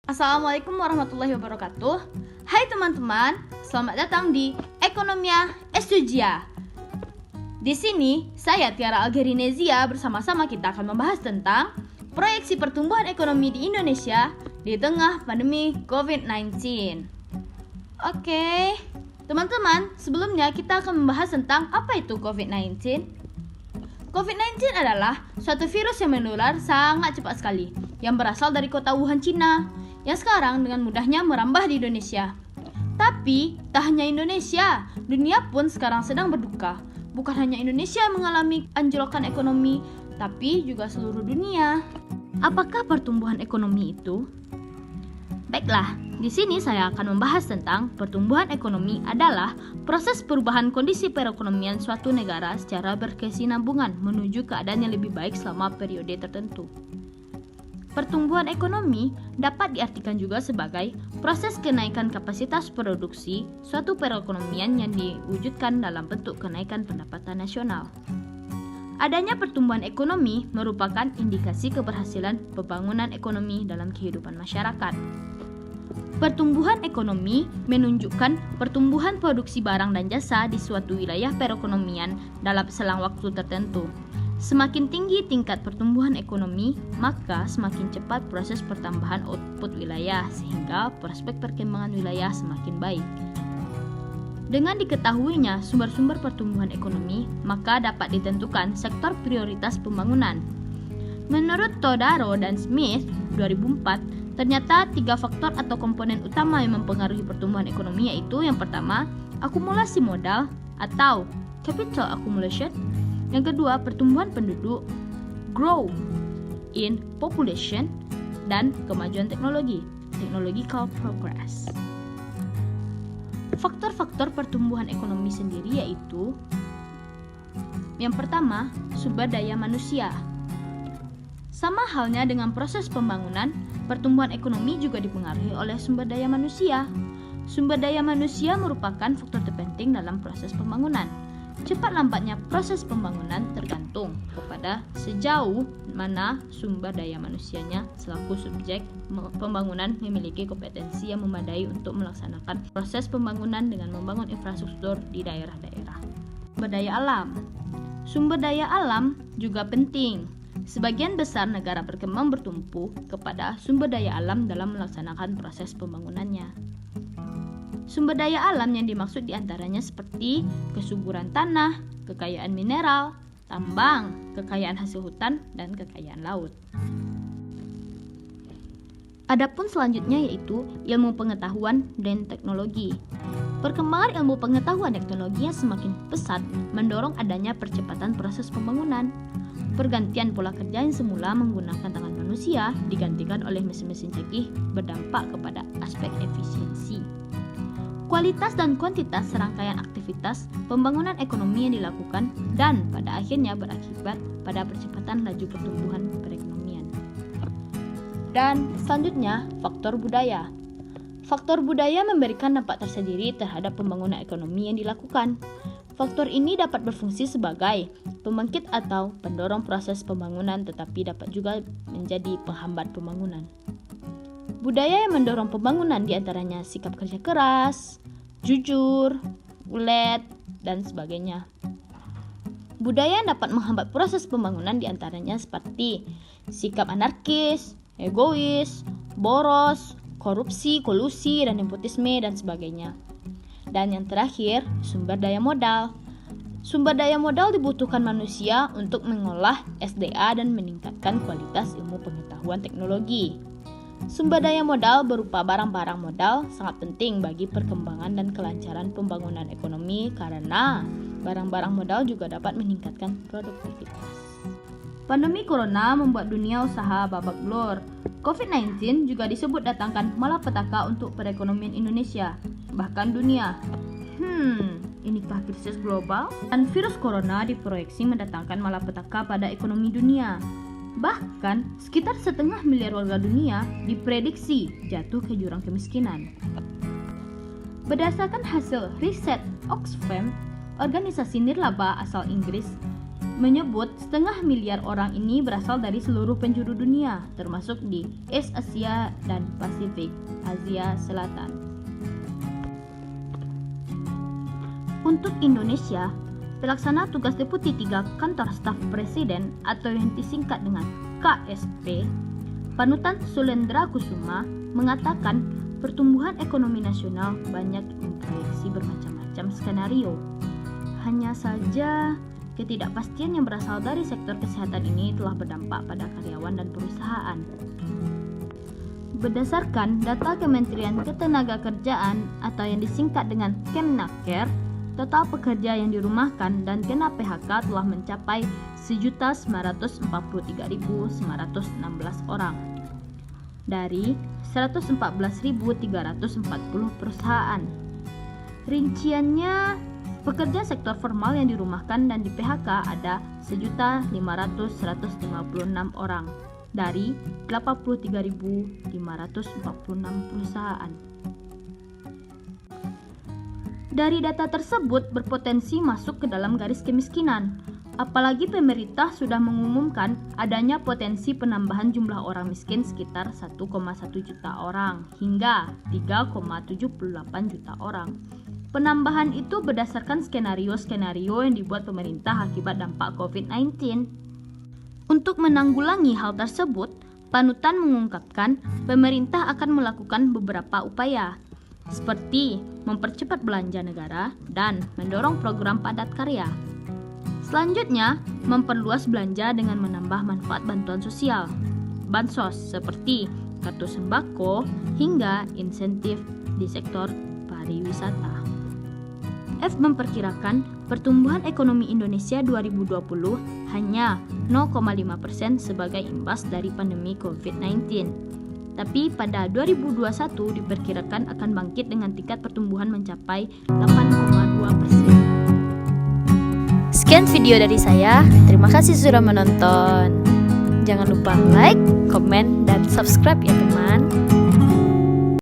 Assalamualaikum warahmatullahi wabarakatuh. Hai teman-teman, selamat datang di Ekonomia Estudia. Di sini, saya Tiara Algerinezia bersama-sama kita akan membahas tentang proyeksi pertumbuhan ekonomi di Indonesia di tengah pandemi COVID-19. Oke, teman-teman, sebelumnya kita akan membahas tentang apa itu COVID-19. COVID-19 adalah suatu virus yang menular sangat cepat sekali, yang berasal dari kota Wuhan, Cina, yang sekarang dengan mudahnya merambah di Indonesia. Tapi, tak hanya Indonesia, dunia pun sekarang sedang berduka. Bukan hanya Indonesia yang mengalami anjlokan ekonomi, tapi juga seluruh dunia. Apakah pertumbuhan ekonomi itu? Baiklah, di sini saya akan membahas tentang pertumbuhan ekonomi adalah proses perubahan kondisi perekonomian suatu negara secara berkesinambungan menuju keadaan yang lebih baik selama periode tertentu. Pertumbuhan ekonomi dapat diartikan juga sebagai proses kenaikan kapasitas produksi suatu perekonomian yang diwujudkan dalam bentuk kenaikan pendapatan nasional. Adanya pertumbuhan ekonomi merupakan indikasi keberhasilan pembangunan ekonomi dalam kehidupan masyarakat. Pertumbuhan ekonomi menunjukkan pertumbuhan produksi barang dan jasa di suatu wilayah perekonomian dalam selang waktu tertentu. Semakin tinggi tingkat pertumbuhan ekonomi, maka semakin cepat proses pertambahan output wilayah sehingga prospek perkembangan wilayah semakin baik. Dengan diketahuinya sumber-sumber pertumbuhan ekonomi, maka dapat ditentukan sektor prioritas pembangunan. Menurut Todaro dan Smith 2004, ternyata 3 faktor atau komponen utama yang mempengaruhi pertumbuhan ekonomi yaitu yang pertama, akumulasi modal atau capital accumulation. Yang kedua, pertumbuhan penduduk, growth in population, dan kemajuan teknologi, technological progress. Faktor-faktor pertumbuhan ekonomi sendiri yaitu yang pertama, sumber daya manusia. Sama halnya dengan proses pembangunan, pertumbuhan ekonomi juga dipengaruhi oleh sumber daya manusia. Sumber daya manusia merupakan faktor terpenting dalam proses pembangunan. Cepat lambatnya proses pembangunan tergantung kepada sejauh mana sumber daya manusianya selaku subjek pembangunan memiliki kompetensi yang memadai untuk melaksanakan proses pembangunan dengan membangun infrastruktur di daerah-daerah. Sumber daya alam. Sumber daya alam juga penting. Sebagian besar negara berkembang bertumpu kepada sumber daya alam dalam melaksanakan proses pembangunannya. Sumber daya alam yang dimaksud diantaranya seperti kesuburan tanah, kekayaan mineral, tambang, kekayaan hasil hutan, dan kekayaan laut. Adapun selanjutnya yaitu ilmu pengetahuan dan teknologi. Perkembangan ilmu pengetahuan teknologi yang semakin pesat mendorong adanya percepatan proses pembangunan. Pergantian pola kerja yang semula menggunakan tangan manusia digantikan oleh mesin-mesin canggih berdampak kepada aspek efisiensi. Kualitas dan kuantitas serangkaian aktivitas pembangunan ekonomi yang dilakukan dan pada akhirnya berakibat pada percepatan laju pertumbuhan perekonomian. Dan selanjutnya, faktor budaya. Faktor budaya memberikan dampak tersendiri terhadap pembangunan ekonomi yang dilakukan. Faktor ini dapat berfungsi sebagai pembangkit atau pendorong proses pembangunan tetapi dapat juga menjadi penghambat pembangunan. Budaya yang mendorong pembangunan diantaranya sikap kerja keras, jujur, ulet, dan sebagainya. Budaya yang dapat menghambat proses pembangunan diantaranya seperti sikap anarkis, egois, boros, korupsi, kolusi, dan nepotisme, dan sebagainya. Dan yang terakhir, sumber daya modal. Sumber daya modal dibutuhkan manusia untuk mengolah SDA dan meningkatkan kualitas ilmu pengetahuan teknologi. Sumber daya modal berupa barang-barang modal sangat penting bagi perkembangan dan kelancaran pembangunan ekonomi karena barang-barang modal juga dapat meningkatkan produktivitas. Pandemi corona membuat dunia usaha babak belur. COVID-19 juga disebut datangkan malapetaka untuk perekonomian Indonesia, bahkan dunia. Inikah krisis global? Dan virus corona diproyeksi mendatangkan malapetaka pada ekonomi dunia. Bahkan, sekitar 1,5 miliar warga dunia diprediksi jatuh ke jurang kemiskinan. Berdasarkan hasil riset Oxfam, organisasi nirlaba asal Inggris, menyebut 500 miliar orang ini berasal dari seluruh penjuru dunia, termasuk di Asia dan Pasifik, Asia Selatan. Untuk Indonesia, pelaksana tugas Deputi 3 Kantor Staf Presiden atau yang disingkat dengan KSP, Panutan Sulendra Kusuma mengatakan pertumbuhan ekonomi nasional banyak memproyeksi bermacam-macam skenario. Hanya saja, ketidakpastian yang berasal dari sektor kesehatan ini telah berdampak pada karyawan dan perusahaan. Berdasarkan data Kementerian Ketenagakerjaan atau yang disingkat dengan Kemnaker, total pekerja yang dirumahkan dan kena PHK telah mencapai 1.943.916 orang dari 114.340 perusahaan. Rinciannya, pekerja sektor formal yang dirumahkan dan di PHK ada 1.500.156 orang dari 83.546 perusahaan. Dari data tersebut berpotensi masuk ke dalam garis kemiskinan, apalagi pemerintah sudah mengumumkan adanya potensi penambahan jumlah orang miskin sekitar 1,1 juta orang hingga 3,78 juta orang. Penambahan itu berdasarkan skenario-skenario yang dibuat pemerintah akibat dampak COVID-19. Untuk menanggulangi hal tersebut, Panutan mengungkapkan pemerintah akan melakukan beberapa upaya, seperti mempercepat belanja negara dan mendorong program padat karya. Selanjutnya, memperluas belanja dengan menambah manfaat bantuan sosial, bansos seperti kartu sembako hingga insentif di sektor pariwisata. F memperkirakan pertumbuhan ekonomi Indonesia 2020 hanya 0,5% sebagai imbas dari pandemi COVID-19. Tapi pada 2021 diperkirakan akan bangkit dengan tingkat pertumbuhan mencapai 8,2%. Sekian video dari saya, terima kasih sudah menonton. Jangan lupa like, komen, dan subscribe ya teman.